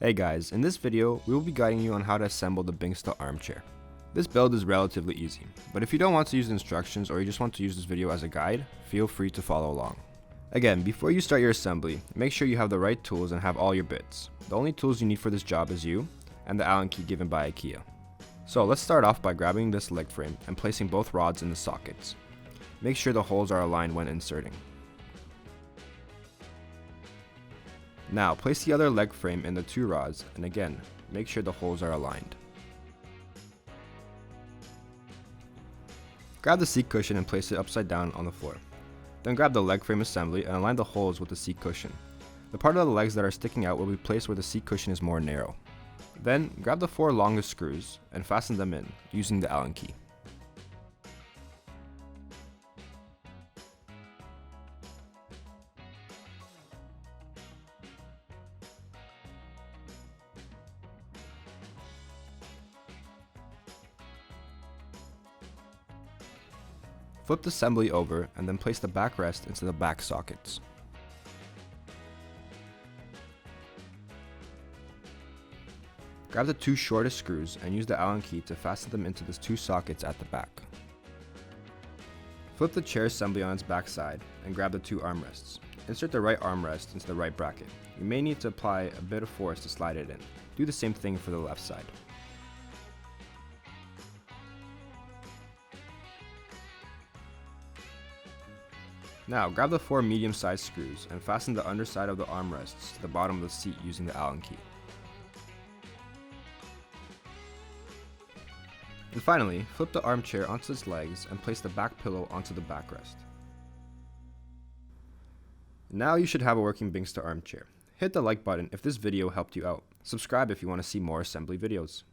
Hey guys, in this video, we will be guiding you on how to assemble the Bingsta armchair. This build is relatively easy, but if you don't want to use the instructions or you just want to use this video as a guide, feel free to follow along. Again, before you start your assembly, make sure you have the right tools and have all your bits. The only tools you need for this job is you and the Allen key given by IKEA. So let's start off by grabbing this leg frame and placing both rods in the sockets. Make sure the holes are aligned when inserting. Now place the other leg frame in the two rods and again, make sure the holes are aligned. Grab the seat cushion and place it upside down on the floor. Then grab the leg frame assembly and align the holes with the seat cushion. The part of the legs that are sticking out will be placed where the seat cushion is more narrow. Then grab the 4 longest screws and fasten them in using the Allen key. Flip the assembly over and then place the backrest into the back sockets. Grab the 2 shortest screws and use the Allen key to fasten them into the 2 sockets at the back. Flip the chair assembly on its back side and grab the 2 armrests. Insert the right armrest into the right bracket. You may need to apply a bit of force to slide it in. Do the same thing for the left side. Now, grab the 4 medium-sized screws and fasten the underside of the armrests to the bottom of the seat using the Allen key. And finally, flip the armchair onto its legs and place the back pillow onto the backrest. Now you should have a working Bingsta armchair. Hit the like button if this video helped you out. Subscribe if you want to see more assembly videos.